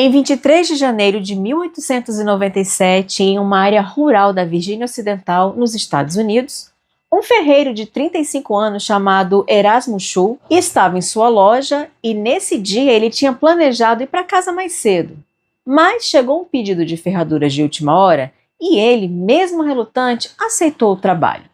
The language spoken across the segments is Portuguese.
Em 23 de janeiro de 1897, em uma área rural da Virgínia Ocidental, nos Estados Unidos, um ferreiro de 35 anos chamado Erasmo Schull estava em sua loja e nesse dia ele tinha planejado ir para casa mais cedo. Mas chegou um pedido de ferraduras de última hora e ele, mesmo relutante, aceitou o trabalho.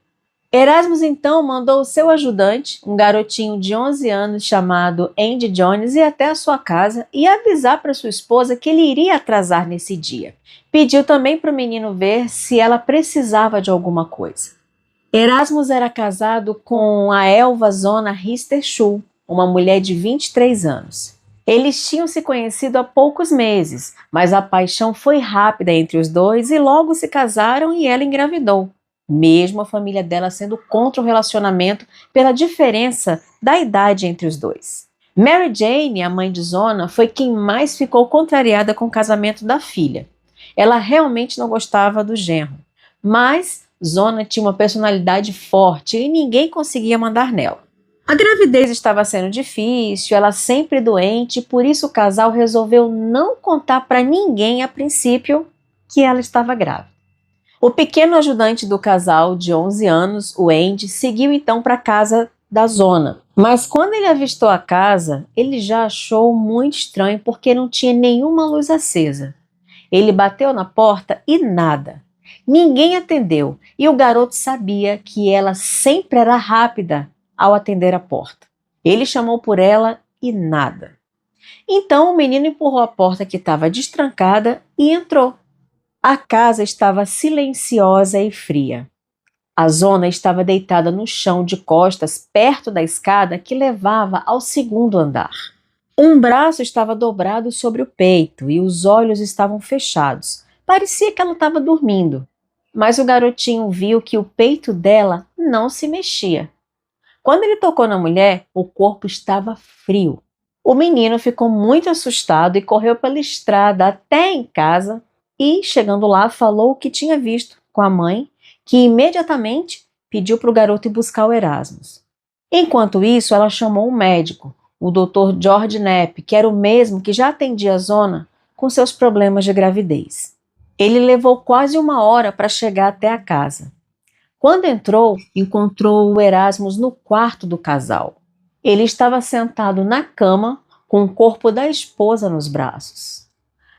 Erasmus então mandou o seu ajudante, um garotinho de 11 anos chamado Andy Jones, ir até a sua casa e avisar para sua esposa que ele iria atrasar nesse dia. Pediu também para o menino ver se ela precisava de alguma coisa. Erasmus era casado com a Elva Zona Rister Schull, uma mulher de 23 anos. Eles tinham se conhecido há poucos meses, mas a paixão foi rápida entre os dois e logo se casaram e ela engravidou. Mesmo a família dela sendo contra o relacionamento pela diferença da idade entre os dois. Mary Jane, a mãe de Zona, foi quem mais ficou contrariada com o casamento da filha. Ela realmente não gostava do genro, mas Zona tinha uma personalidade forte e ninguém conseguia mandar nela. A gravidez estava sendo difícil, ela sempre doente, e por isso o casal resolveu não contar para ninguém a princípio que ela estava grávida. O pequeno ajudante do casal, de 11 anos, o Andy, seguiu então para a casa da Zona. Mas quando ele avistou a casa, ele já achou muito estranho porque não tinha nenhuma luz acesa. Ele bateu na porta e nada. Ninguém atendeu e o garoto sabia que ela sempre era rápida ao atender a porta. Ele chamou por ela e nada. Então o menino empurrou a porta que estava destrancada e entrou. A casa estava silenciosa e fria. A Zona estava deitada no chão de costas, perto da escada que levava ao segundo andar. Um braço estava dobrado sobre o peito e os olhos estavam fechados. Parecia que ela estava dormindo, mas o garotinho viu que o peito dela não se mexia. Quando ele tocou na mulher, o corpo estava frio. O menino ficou muito assustado e correu pela estrada até em casa. E, chegando lá, falou o que tinha visto com a mãe, que imediatamente pediu para o garoto ir buscar o Erasmus. Enquanto isso, ela chamou um médico, o Dr. George Knapp, que era o mesmo que já atendia a Zona com seus problemas de gravidez. Ele levou quase 1 hora para chegar até a casa. Quando entrou, encontrou o Erasmus no quarto do casal. Ele estava sentado na cama com o corpo da esposa nos braços.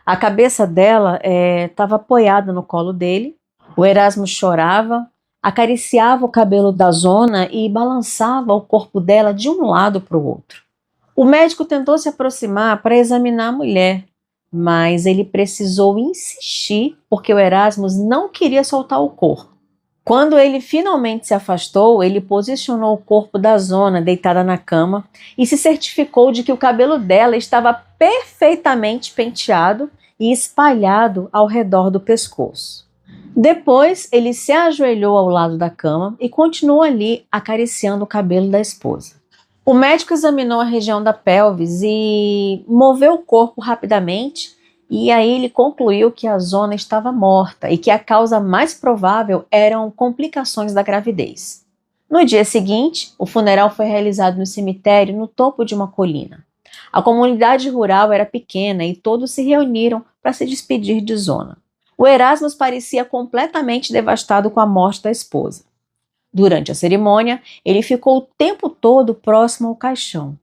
A cabeça dela estava apoiada no colo dele. O Erasmo chorava, acariciava o cabelo da Zona e balançava o corpo dela de um lado para o outro. O médico tentou se aproximar para examinar a mulher, mas ele precisou insistir porque o Erasmus não queria soltar o corpo. Quando ele finalmente se afastou, ele posicionou o corpo da Zona deitada na cama e se certificou de que o cabelo dela estava perfeitamente penteado e espalhado ao redor do pescoço. Depois, ele se ajoelhou ao lado da cama e continuou ali acariciando o cabelo da esposa. O médico examinou a região da pelvis e moveu o corpo rapidamente. E aí ele concluiu que a Zona estava morta e que a causa mais provável eram complicações da gravidez. No dia seguinte, o funeral foi realizado no cemitério no topo de uma colina. A comunidade rural era pequena e todos se reuniram para se despedir de Zona. O Erasmus parecia completamente devastado com a morte da esposa. Durante a cerimônia, ele ficou o tempo todo próximo ao caixão.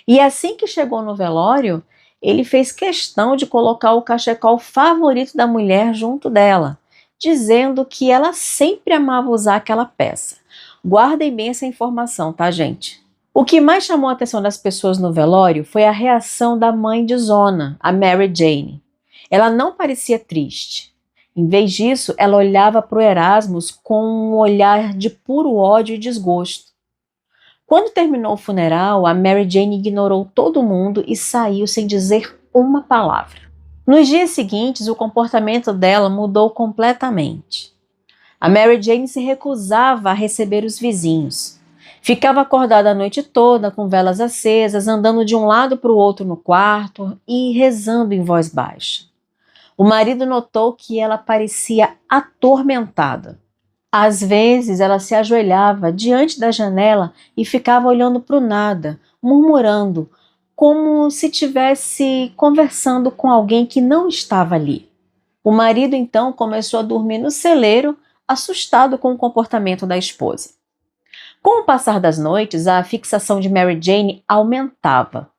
E assim que chegou no velório, ele fez questão de colocar o cachecol favorito da mulher junto dela, dizendo que ela sempre amava usar aquela peça. Guardem bem essa informação, tá, gente? O que mais chamou a atenção das pessoas no velório foi a reação da mãe de Zona, a Mary Jane. Ela não parecia triste. Em vez disso, ela olhava para o Erasmus com um olhar de puro ódio e desgosto. Quando terminou o funeral, a Mary Jane ignorou todo mundo e saiu sem dizer uma palavra. Nos dias seguintes, o comportamento dela mudou completamente. A Mary Jane se recusava a receber os vizinhos. Ficava acordada a noite toda, com velas acesas, andando de um lado para o outro no quarto e rezando em voz baixa. O marido notou que ela parecia atormentada. Às vezes ela se ajoelhava diante da janela e ficava olhando para o nada, murmurando: como se estivesse conversando com alguém que não estava ali. O marido então começou a dormir no celeiro, assustado com o comportamento da esposa. Com o passar das noites, a fixação de Mary Jane aumentava.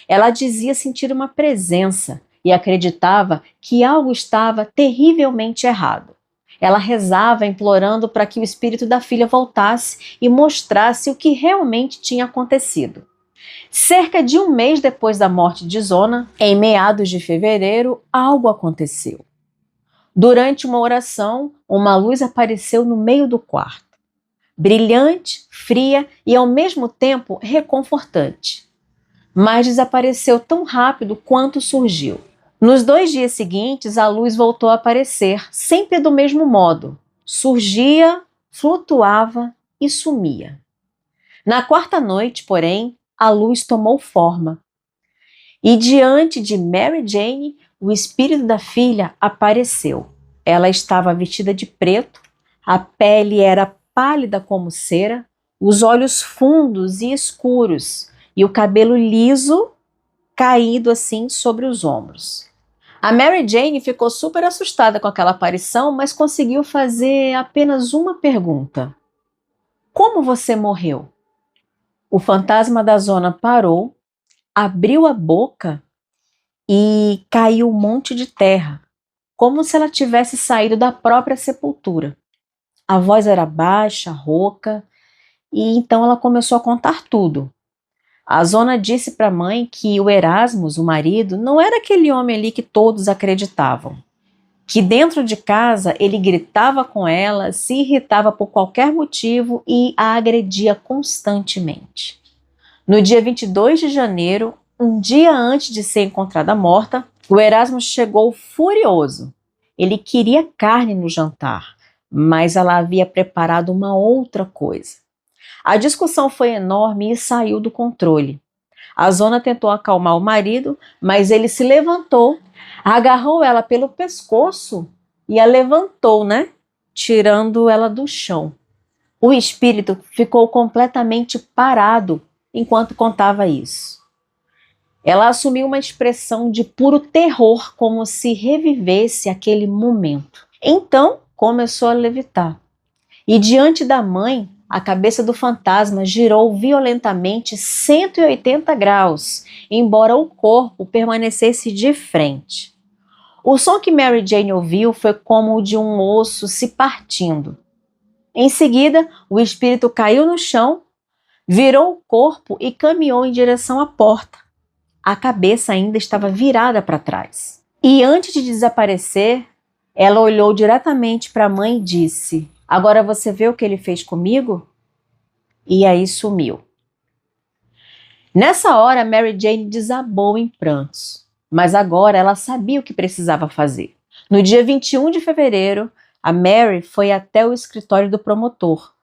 Ela dizia sentir uma presença e acreditava que algo estava terrivelmente errado. Ela rezava implorando para que o espírito da filha voltasse e mostrasse o que realmente tinha acontecido. Cerca de um mês depois da morte de Zona, em meados de fevereiro, algo aconteceu. Durante uma oração, uma luz apareceu no meio do quarto. Brilhante, fria e ao mesmo tempo reconfortante. Mas desapareceu tão rápido quanto surgiu. Nos 2 dias seguintes, a luz voltou a aparecer, sempre do mesmo modo. Surgia, flutuava e sumia. Na quarta noite, porém, a luz tomou forma. E diante de Mary Jane, o espírito da filha apareceu. Ela estava vestida de preto, a pele era pálida como cera, os olhos fundos e escuros, e o cabelo liso caído assim sobre os ombros. A Mary Jane ficou super assustada com aquela aparição, mas conseguiu fazer apenas uma pergunta: como você morreu? O fantasma da Zona parou, abriu a boca e caiu um monte de terra, como se ela tivesse saído da própria sepultura. A voz era baixa, rouca, e então ela começou a contar tudo. A Zona disse para a mãe que o Erasmus, o marido, não era aquele homem ali que todos acreditavam. Que dentro de casa ele gritava com ela, se irritava por qualquer motivo e a agredia constantemente. No dia 22 de janeiro, um dia antes de ser encontrada morta, o Erasmus chegou furioso. Ele queria carne no jantar, mas ela havia preparado uma outra coisa. A discussão foi enorme e saiu do controle. A Zona tentou acalmar o marido, mas ele se levantou, agarrou ela pelo pescoço e a levantou, tirando ela do chão. O espírito ficou completamente parado enquanto contava isso. Ela assumiu uma expressão de puro terror, como se revivesse aquele momento. Então começou a levitar. E diante da mãe, a cabeça do fantasma girou violentamente 180 graus, embora o corpo permanecesse de frente. O som que Mary Jane ouviu foi como o de um osso se partindo. Em seguida, o espírito caiu no chão, virou o corpo e caminhou em direção à porta. A cabeça ainda estava virada para trás. E antes de desaparecer, ela olhou diretamente para a mãe e disse: "Agora você vê o que ele fez comigo?" E aí sumiu. Nessa hora, Mary Jane desabou em prantos, mas agora ela sabia o que precisava fazer. No dia 21 de fevereiro, a Mary foi até o escritório do promotor,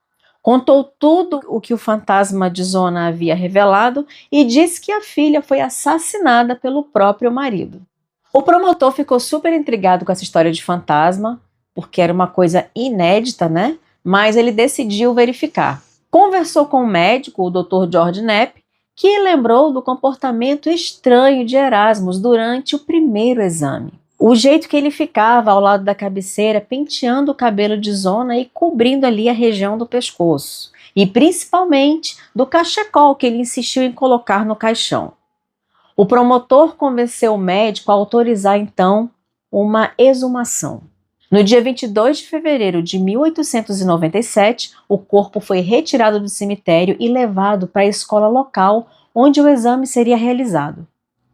contou tudo o que o fantasma de Zona havia revelado e disse que a filha foi assassinada pelo próprio marido. O promotor ficou super intrigado com essa história de fantasma, porque era uma coisa inédita, Mas ele decidiu verificar. Conversou com o médico, o Dr. George Knapp, que lembrou do comportamento estranho de Erasmus durante o primeiro exame. O jeito que ele ficava ao lado da cabeceira, penteando o cabelo de Zona e cobrindo ali a região do pescoço. E principalmente do cachecol que ele insistiu em colocar no caixão. O promotor convenceu o médico a autorizar então uma exumação. No dia 22 de fevereiro de 1897, o corpo foi retirado do cemitério e levado para a escola local onde o exame seria realizado.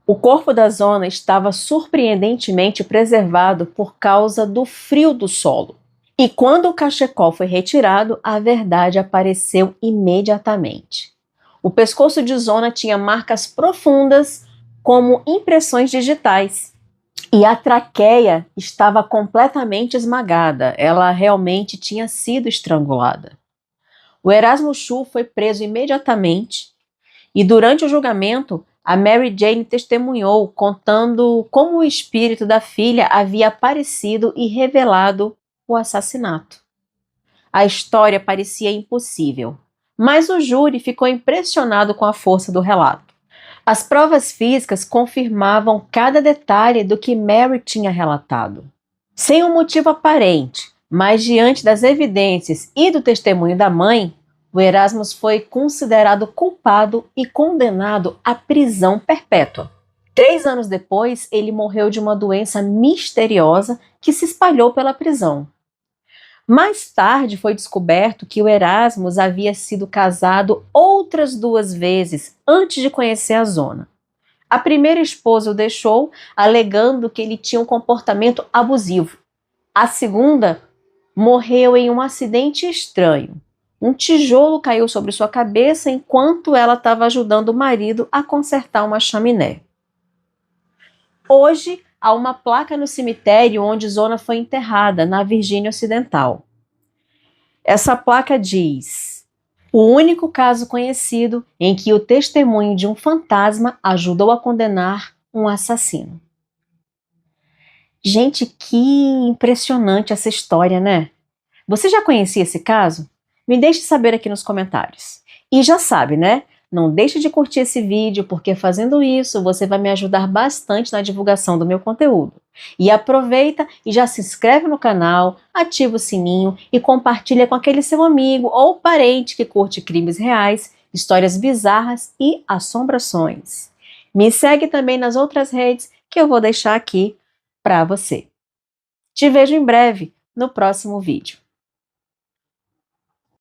O corpo da Zona estava surpreendentemente preservado por causa do frio do solo. E quando o cachecol foi retirado, a verdade apareceu imediatamente. O pescoço de Zona tinha marcas profundas como impressões digitais. E a traqueia estava completamente esmagada. Ela realmente tinha sido estrangulada. O Erasmus Shue foi preso imediatamente e durante o julgamento, a Mary Jane testemunhou, contando como o espírito da filha havia aparecido e revelado o assassinato. A história parecia impossível, mas o júri ficou impressionado com a força do relato. As provas físicas confirmavam cada detalhe do que Mary tinha relatado. Sem um motivo aparente, mas diante das evidências e do testemunho da mãe, o Erasmus foi considerado culpado e condenado à prisão perpétua. 3 anos depois, ele morreu de uma doença misteriosa que se espalhou pela prisão. Mais tarde foi descoberto que o Erasmus havia sido casado outras 2 vezes antes de conhecer a zona. A primeira esposa o deixou, alegando que ele tinha um comportamento abusivo. A segunda morreu em um acidente estranho. Um tijolo caiu sobre sua cabeça enquanto ela estava ajudando o marido a consertar uma chaminé. Hoje, há uma placa no cemitério onde Zona foi enterrada, na Virgínia Ocidental. Essa placa diz: o único caso conhecido em que o testemunho de um fantasma ajudou a condenar um assassino. Gente, que impressionante essa história, né? Você já conhecia esse caso? Me deixe saber aqui nos comentários. E já sabe, né? Não deixe de curtir esse vídeo, porque fazendo isso você vai me ajudar bastante na divulgação do meu conteúdo. E aproveita e já se inscreve no canal, ativa o sininho e compartilha com aquele seu amigo ou parente que curte crimes reais, histórias bizarras e assombrações. Me segue também nas outras redes que eu vou deixar aqui para você. Te vejo em breve no próximo vídeo.